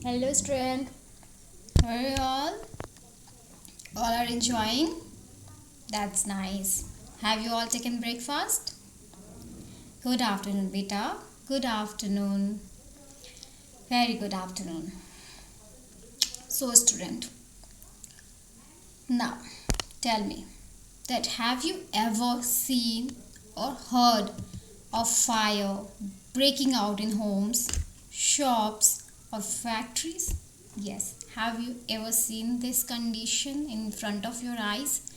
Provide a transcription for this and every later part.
Hello student, how are you all? All are enjoying? That's nice. Have you all taken breakfast? Good afternoon, beta. Good afternoon. Very good afternoon. So student, now tell me that have you ever seen or heard of fire breaking out in homes, shops or factories? Yes. Have you ever seen this condition in front of your eyes?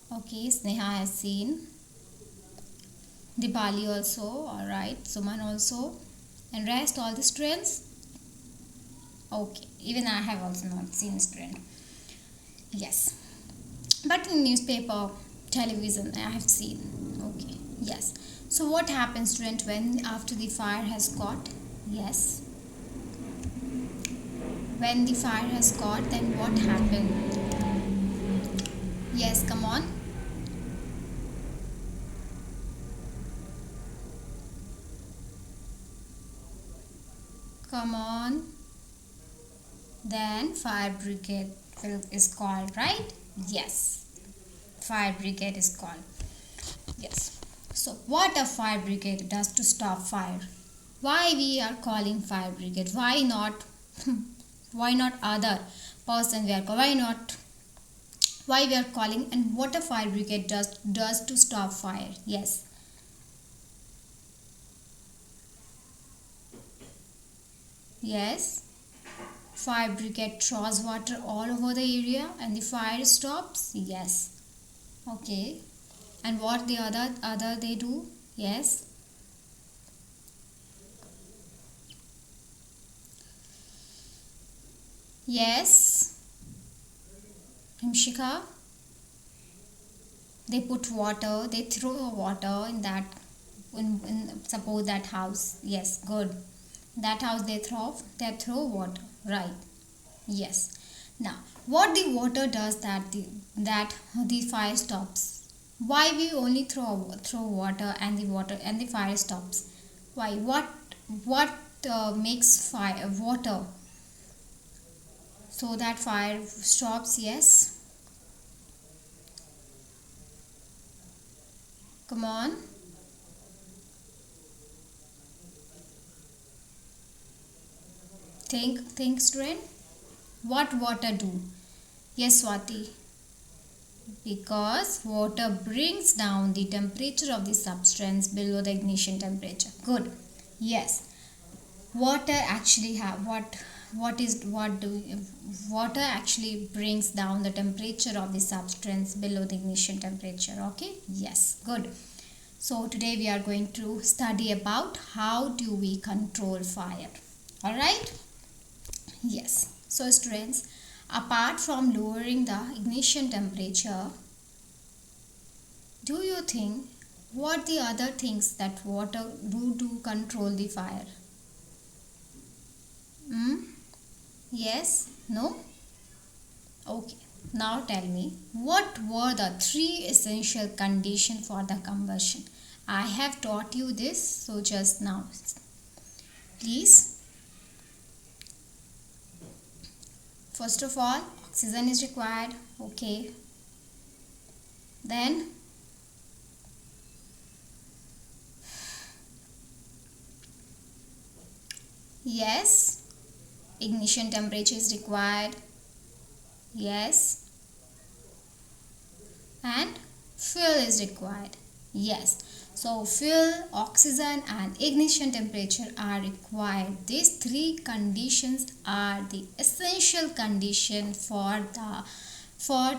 Okay, Sneha has seen. Dipali also, alright. Suman also. And rest all the students? Okay, even I have also not seen student. Yes. But in newspaper, television, I have seen. Okay, yes. So what happens student when after the fire has caught? Yes. When the fire has caught, then what happened? Yes, come on. Come on. Then fire brigade is called, right? Yes. Fire brigade is called. Yes. So what a fire brigade does to stop fire? Why we are calling fire brigade? Why not why not other person we are calling? Why we are calling, and what a fire brigade does to stop fire? Yes. Yes. Fire brigade throws water all over the area and the fire stops. Yes. Okay. And what the other they do? Yes. Yes. Himshika. They put water. They throw water in that. In suppose that house. Yes. Good. That house they throw water. Right. Yes. Now, what the water does that the fire stops? Why we only throw water and the fire stops? Why? What makes fire water so that fire stops? Yes. Come on. Think, student. What water do? Yes, Swati. Because water brings down the temperature of the substance below the ignition temperature. Good. Yes. Water actually have what do water actually brings down the temperature of the substance below the ignition temperature. Okay? Yes. Good. So today we are going to study about how do we control fire. All right? Yes. So students, apart from lowering the ignition temperature, do you think what the other things that water do to control the fire? Yes? No? Okay. Now tell me, what were the three essential conditions for the combustion? I have taught you this, so just now. Please. First of all, oxygen is required. Okay. Then yes, ignition temperature is required. Yes. And fuel is required. Yes. So fuel, oxygen and ignition temperature are required. These three conditions are the essential condition for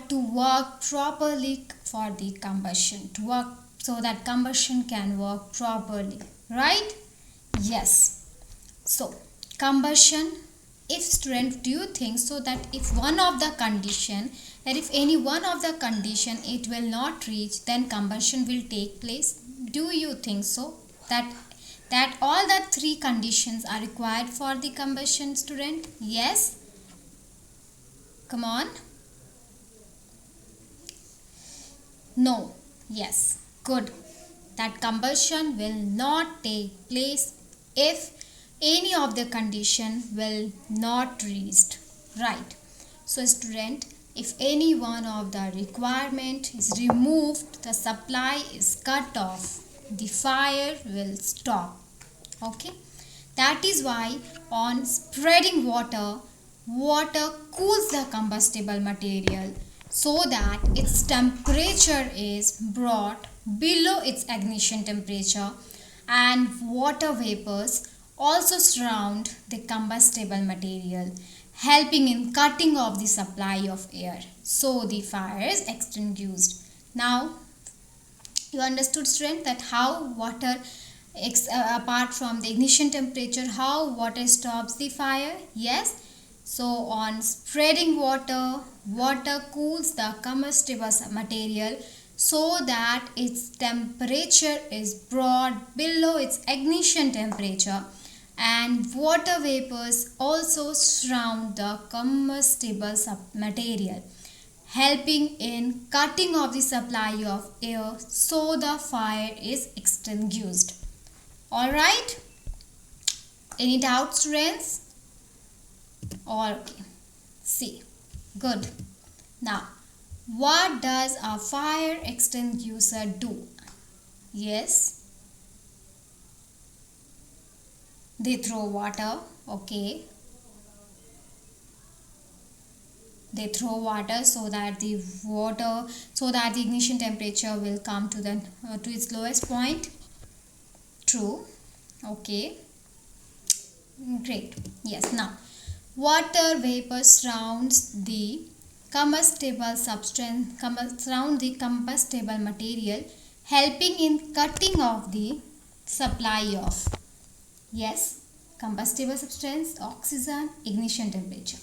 to work properly for the combustion, to work so that combustion can work properly, right? Yes. So combustion, if student, do you think so that if one of the condition, that if any one of the condition it will not reach, then combustion will take place? Do you think so that all the three conditions are required for the combustion, student? Yes. Come on. No. Yes. Good. That combustion will not take place if any of the condition will not reached, right? So student, if any one of the requirement is removed, the supply is cut off, the fire will stop. Okay, that is why on spreading water, water cools the combustible material so that its temperature is brought below its ignition temperature, and water vapors also surround the combustible material, helping in cutting off the supply of air, so the fire is extinguished. Now you understood student that how water apart from the ignition temperature, how water stops the fire? Yes. So on spreading water, water cools the combustible material so that its temperature is brought below its ignition temperature, and water vapors also surround the combustible material, helping in cutting off the supply of air so the fire is extinguished. Alright, any doubts students? Okay, see, good. Now, what does a fire extinguisher do? Yes, they throw water, okay. They throw water so that the ignition temperature will come to the to its lowest point. True. Okay, great. Yes. Now water vapor surrounds the combustible substance, surround the combustible material, helping in cutting off the supply of, yes, combustible substance, oxygen, ignition temperature.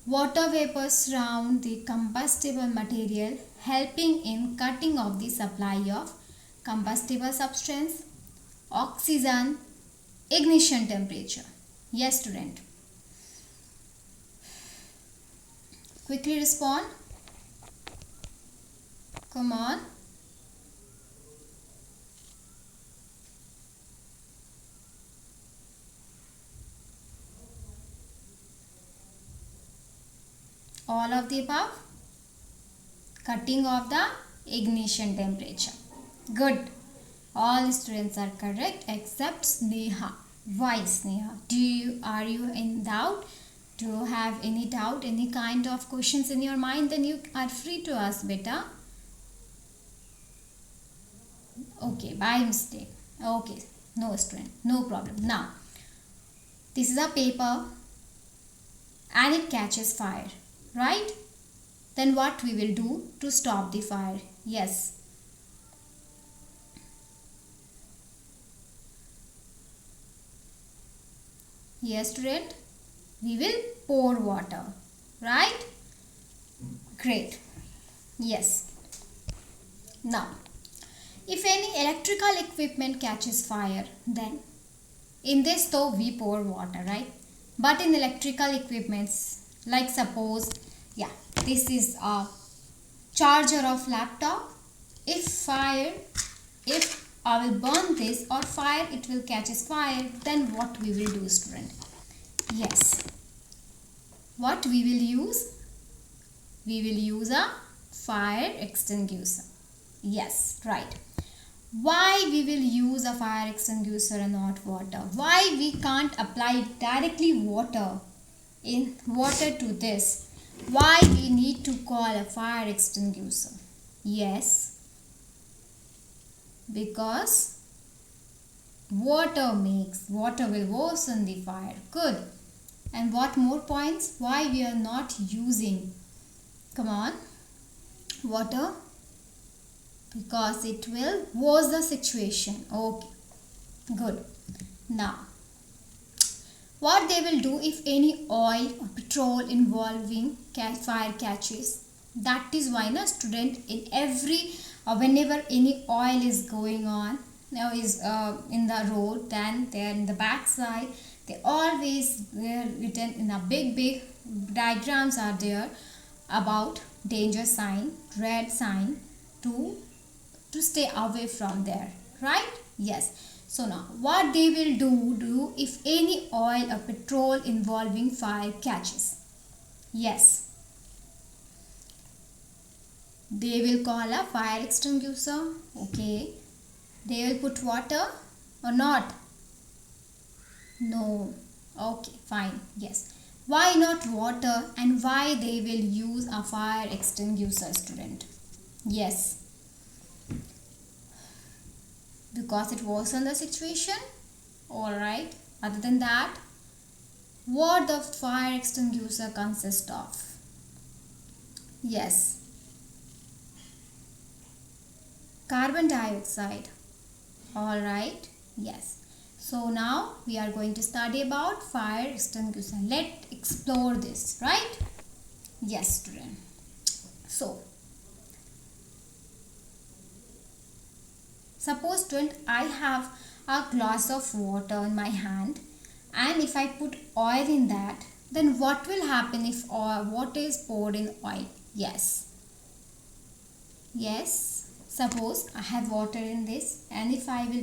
Water vapors surround the combustible material, helping in cutting off the supply of combustible substance, oxygen, ignition temperature. Yes student, quickly respond. Come on. All of the above. Cutting off the ignition temperature. Good. All students are correct except Sneha. Why Sneha? Are you in doubt? Do you have any doubt, any kind of questions in your mind? Then you are free to ask, beta. Okay, by mistake. Okay, no student, no problem. Now, this is a paper and it catches fire, right? Then what we will do to stop the fire? Yes. Yes student, we will pour water, right? Great. Yes. Now, if any electrical equipment catches fire, then in this stove we pour water, right? But in electrical equipments, like suppose, yeah, this is a charger of laptop. If I will burn this or fire, it will catches fire, then what we will do student? Yes, what we will use? We will use a fire extinguisher. Yes, right. Why we will use a fire extinguisher and not water? Why we can't apply directly water to this? Why we need to call a fire extinguisher? Yes, because water will worsen the fire. Good. And what more points? Why we are not using, come on, water? Because it will worsen the situation. Okay, good. Now, what they will do if any oil or petrol involving fire catches? That is why na student, in every whenever any oil is going on, now is in the road, then there in the back side they always were written in a big diagrams are there about danger sign, red sign, to stay away from there, right? Yes. So now what they will do if any oil or petrol involving fire catches? Yes, they will call a fire extinguisher. Okay, they will put water or not? No. Okay, fine. Yes. Why not water and why they will use a fire extinguisher, student? Yes. Because it worsens the situation. Alright. Other than that, what the fire extinguisher consists of? Yes. Carbon dioxide. Alright. Yes. So now we are going to study about fire extinguisher. Let's explore this, right? Yes, student. So, suppose student, I have a glass of water in my hand, and if I put oil in that, then what will happen if water is poured in oil? Yes. Yes. Suppose I have water in this, and if I will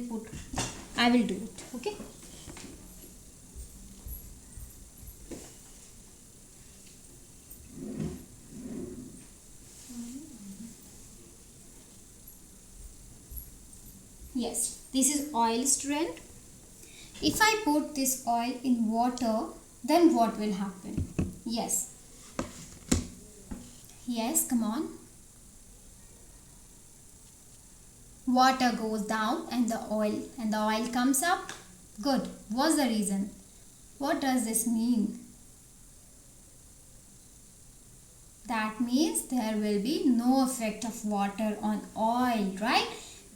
do it. Okay. Yes, this is oil, student. If I put this oil in water, then what will happen? Yes. Yes, come on. Water goes down and the oil comes up. Good. What's the reason? What does this mean? That means there will be no effect of water on oil, right?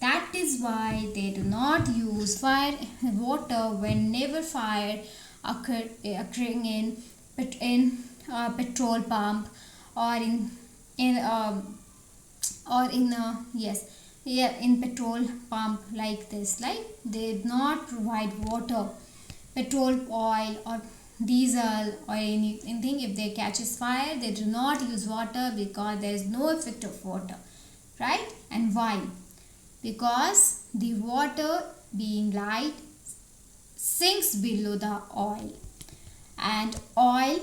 That is why they do not use water whenever fire occurring in petrol pump or in petrol pump like this. Like they do not provide water, petrol, oil or diesel or anything. If they catches fire, they do not use water because there is no effect of water, right? And why? Because the water being light sinks below the oil and oil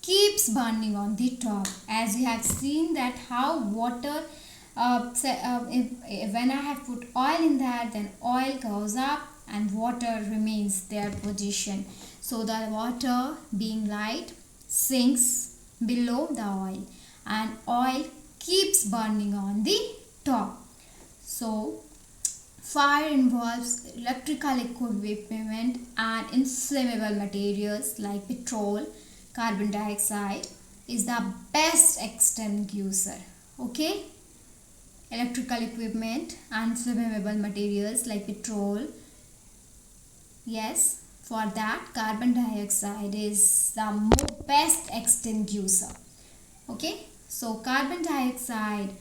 keeps burning on the top. As you have seen that how water when I have put oil in that, then oil goes up and water remains their position. So the water being light sinks below the oil and oil keeps burning on the top. So fire involves electrical equipment and inflammable materials like petrol, carbon dioxide is the best extinguisher. Okay, electrical equipment and flammable materials like petrol. Yes, for that carbon dioxide is the best extinguisher. Okay, so carbon dioxide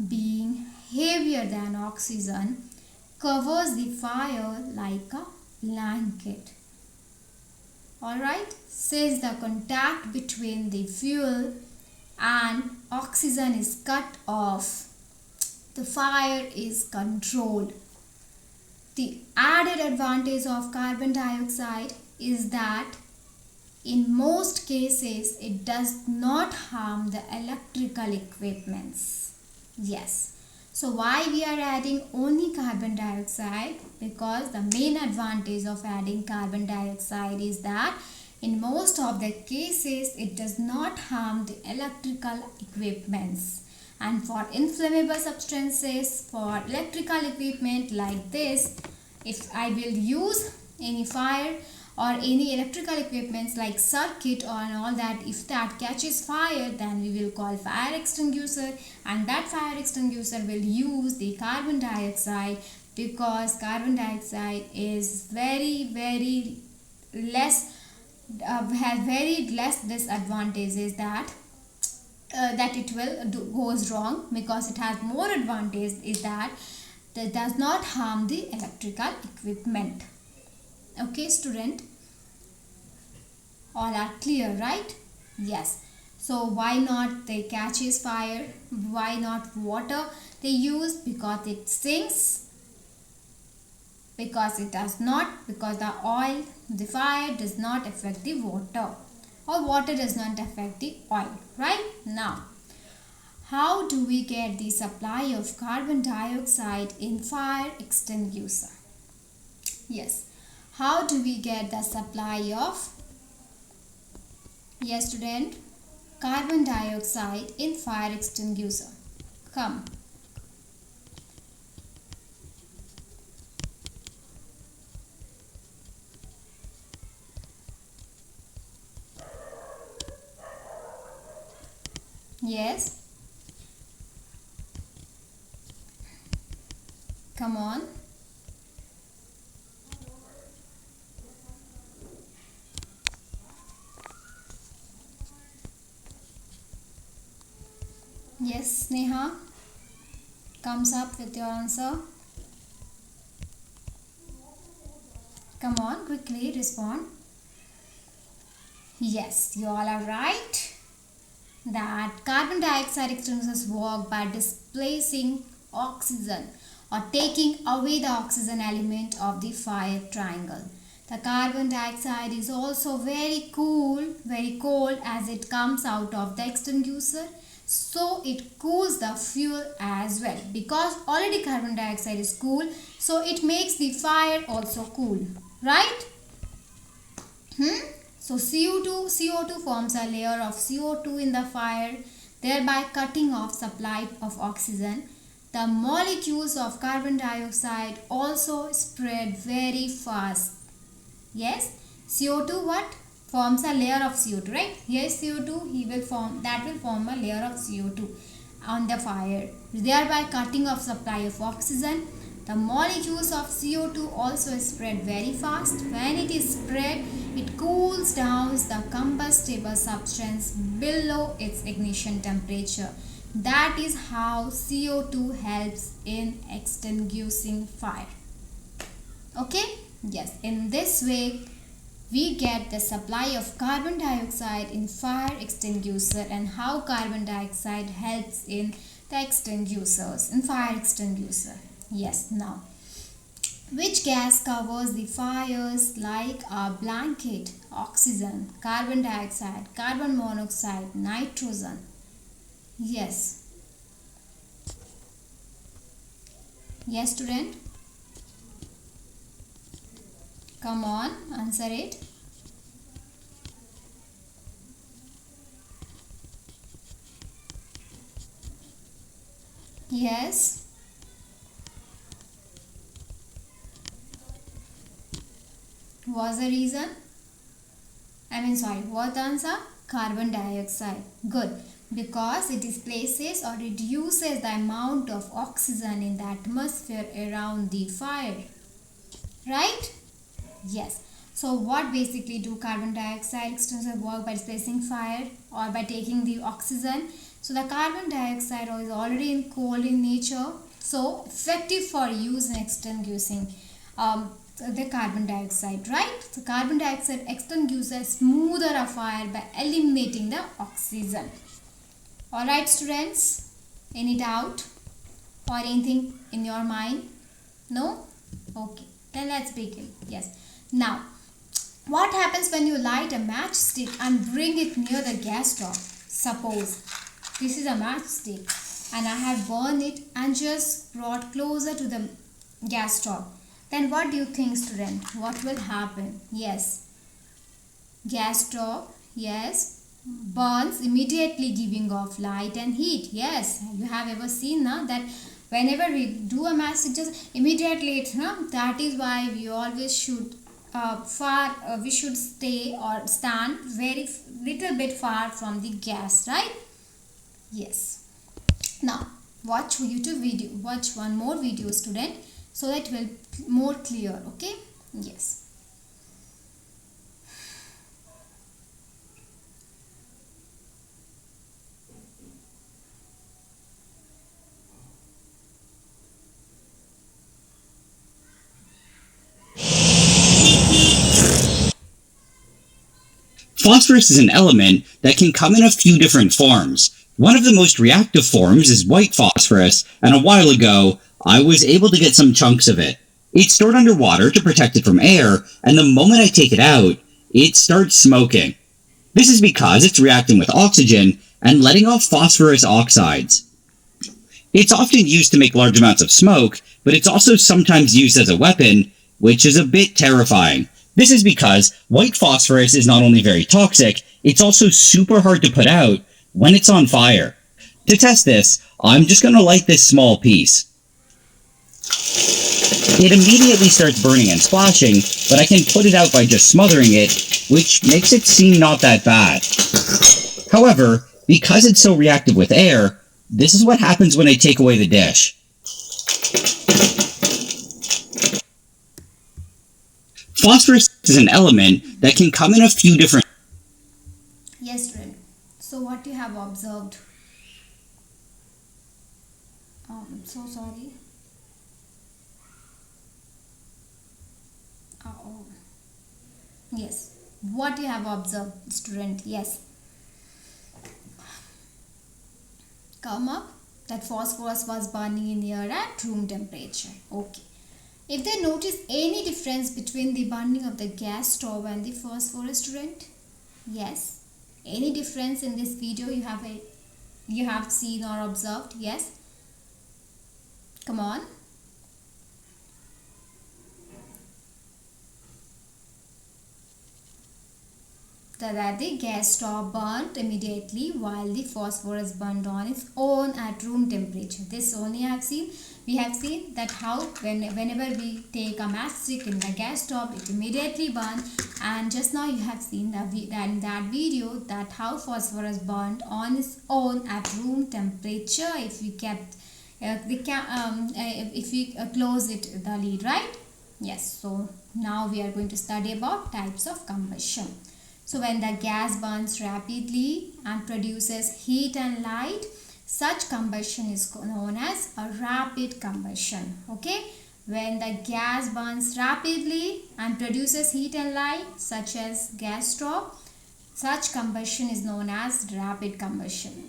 being heavier than oxygen covers the fire like a blanket. Alright, since the contact between the fuel and oxygen is cut off, the fire is controlled. The added advantage of carbon dioxide is that in most cases it does not harm the electrical equipments. Yes. So why we are adding only carbon dioxide? Because the main advantage of adding carbon dioxide is that in most of the cases it does not harm the electrical equipments. And for inflammable substances, for electrical equipment like this, if I will use any fire or any electrical equipments like circuit or all that, if that catches fire, then we will call fire extinguisher, and that fire extinguisher will use the carbon dioxide, because carbon dioxide is very less has very less disadvantages that it will goes wrong, because it has more advantage is that does not harm the electrical equipment. Okay, student, all are clear, right? Yes. So why not they catches fire? Why not water they use? Because it sinks Because it does not, because the fire does not affect the water, or water does not affect the oil, right? Now, how do we get the supply of carbon dioxide in fire extinguisher? Yes, how do we get the supply of, yes student, carbon dioxide in fire extinguisher? Come. Yes. Come on. Yes, Neha. Comes up with your answer. Come on, quickly respond. Yes, you all are right. That carbon dioxide extinguishers work by displacing oxygen or taking away the oxygen element of the fire triangle. The carbon dioxide is also very cold as it comes out of the extinguisher. So it cools the fuel as well. Because already carbon dioxide is cool, so it makes the fire also cool. Right? So CO2 forms a layer of CO2 in the fire, thereby cutting off supply of oxygen. The molecules of carbon dioxide also spread very fast. Yes, CO2 what? Forms a layer of CO2, right? Here is CO2, that will form a layer of CO2 on the fire, thereby cutting off supply of oxygen. The molecules of CO2 also spread very fast. When it is spread, it cools down the combustible substance below its ignition temperature. That is how CO2 helps in extinguishing fire. Okay? Yes, in this way, we get the supply of carbon dioxide in fire extinguisher and how carbon dioxide helps in the extinguishers, in fire extinguisher. Yes, now, which gas covers the fires like a blanket? Oxygen, carbon dioxide, carbon monoxide, nitrogen. Yes. Yes, student? Come on, answer it. Yes. What's the reason? What answer? Carbon dioxide. Good. Because it displaces or reduces the amount of oxygen in the atmosphere around the fire. Right? Yes. So what basically do carbon dioxide extinguishers work by displacing fire or by taking the oxygen? So the carbon dioxide is already cold in nature, so effective for use in extinguishing the carbon dioxide, right? So carbon dioxide extinguishes smoother a fire by eliminating the oxygen. Alright students, any doubt or anything in your mind? No? Okay, then let's begin. Yes. Now, what happens when you light a matchstick and bring it near the gas stove? Suppose this is a matchstick and I have burned it and just brought closer to the gas stove. Then what do you think, student? What will happen? Yes. Gas stove, yes, burns immediately, giving off light and heat. Yes, you have ever seen that whenever we do a matchstick, just immediately that is why we always should we should stay or stand very little bit far from the gas, right? Yes. Now watch YouTube video, watch one more video, student, so that will more clear. Okay? Yes. Phosphorus is an element that can come in a few different forms. One of the most reactive forms is white phosphorus, and a while ago, I was able to get some chunks of it. It's stored underwater to protect it from air, and the moment I take it out, it starts smoking. This is because it's reacting with oxygen and letting off phosphorus oxides. It's often used to make large amounts of smoke, but it's also sometimes used as a weapon, which is a bit terrifying. This is because white phosphorus is not only very toxic, it's also super hard to put out when it's on fire. To test this, I'm just going to light this small piece. It immediately starts burning and splashing, but I can put it out by just smothering it, which makes it seem not that bad. However, because it's so reactive with air, this is what happens when I take away the dish. Phosphorus is an element that can come in a few different... Yes, student. So what you have observed? So sorry. Oh. Yes. What you have observed, student? Yes. Come up. That phosphorus was burning in the air at room temperature. Okay. If they notice any difference between the burning of the gas stove and the phosphorus, student? Yes. Any difference in this video you have seen or observed? Yes. Come on. That the gas stove burnt immediately while the phosphorus burned on its own at room temperature. This only we have seen that how whenever we take a matchstick in the gas stove, it immediately burns. And just now you have seen in that video that how phosphorus burned on its own at room temperature if we kept if we close the lid, right? Yes. So now we are going to study about types of combustion. So when the gas burns rapidly and produces heat and light, such combustion is known as a rapid combustion. Okay? When the gas burns rapidly and produces heat and light, such as gas stove, such combustion is known as rapid combustion.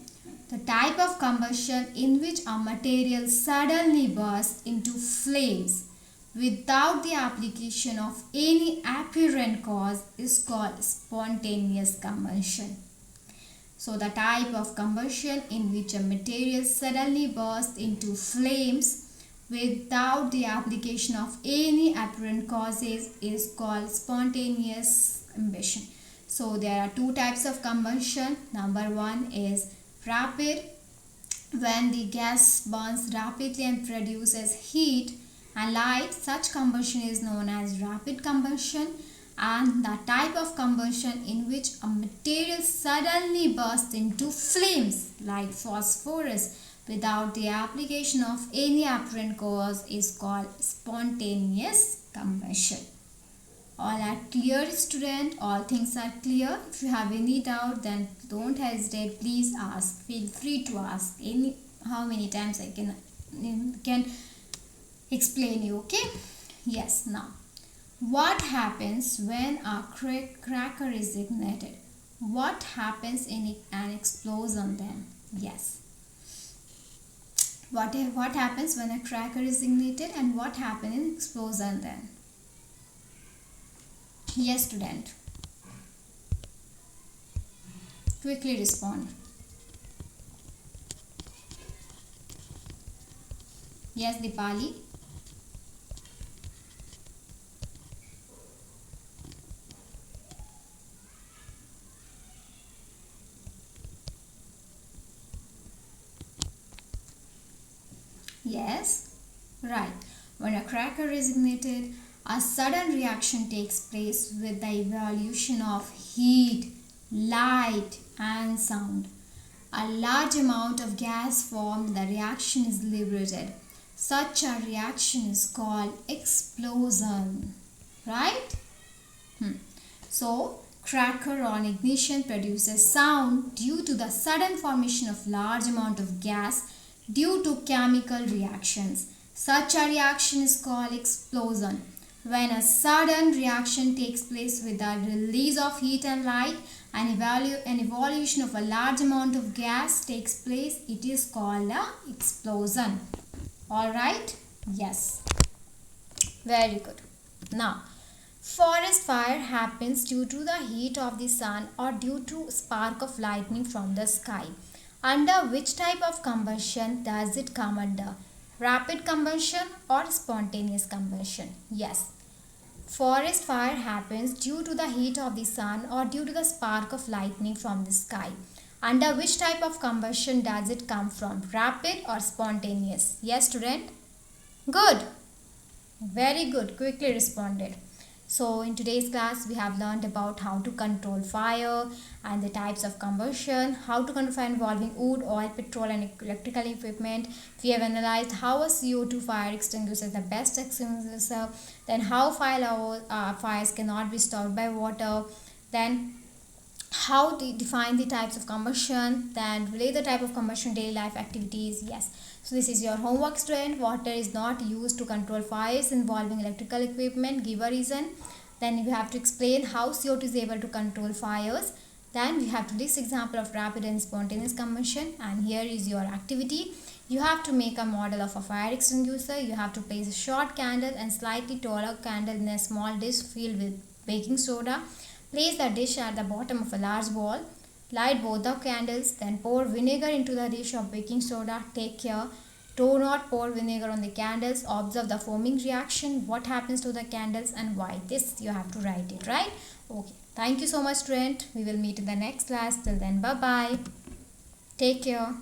The type of combustion in which a material suddenly bursts into flames without the application of any apparent cause is called spontaneous combustion. So the type of combustion in which a material suddenly bursts into flames without the application of any apparent causes is called spontaneous combustion. So there are two types of combustion. Number one is rapid, when the gas burns rapidly and produces heat and light. Such combustion is known as rapid combustion. And the type of combustion in which a material suddenly bursts into flames like phosphorus without the application of any apparent cause is called spontaneous combustion. All are clear, student? All things are clear? If you have any doubt, then don't hesitate. Please ask. Feel free to ask. How many times I can explain you. Okay? Yes. Now, what happens when a cracker is ignited? What happens in an explosion then? Yes. What happens when a cracker is ignited and what happens in explosion then? Yes, student. Quickly respond. Yes, Dipali. Yes, right. When a cracker is ignited, a sudden reaction takes place with the evolution of heat, light and sound. A large amount of gas formed, the reaction is liberated. Such a reaction is called explosion. Right? So, cracker on ignition produces sound due to the sudden formation of large amount of gas due to chemical reactions. Such a reaction is called explosion. When a sudden reaction takes place with the release of heat and light, an evolution of a large amount of gas takes place, it is called an explosion. Alright? Yes. Very good. Now, forest fire happens due to the heat of the sun or due to spark of lightning from the sky. Under which type of combustion does it come under? Rapid combustion or spontaneous combustion? Yes. Forest fire happens due to the heat of the sun or due to the spark of lightning from the sky. Under which type of combustion does it come from? Rapid or spontaneous? Yes, student? Good. Very good. Quickly responded. So in today's class we have learned about how to control fire and the types of combustion, how to control fire involving wood, oil, petrol and electrical equipment. We have analyzed how a CO2 fire extinguisher is the best extinguisher, then how fires cannot be stopped by water, then how to define the types of combustion, then relate the type of combustion daily life activities. Yes, so this is your homework, student. Water is not used to control fires involving electrical equipment. Give a reason. Then you have to explain how CO2 is able to control fires. Then we have to list example of rapid and spontaneous combustion, and here is your activity. You have to make a model of a fire extinguisher. You have to place a short candle and slightly taller candle in a small dish filled with baking soda. Place the dish at the bottom of a large bowl. Light both the candles, then pour vinegar into the dish of baking soda. Take care. Do not pour vinegar on the candles. Observe the foaming reaction. What happens to the candles and why? This you have to write it, right? Okay. Thank you so much, student. We will meet in the next class. Till then, bye-bye. Take care.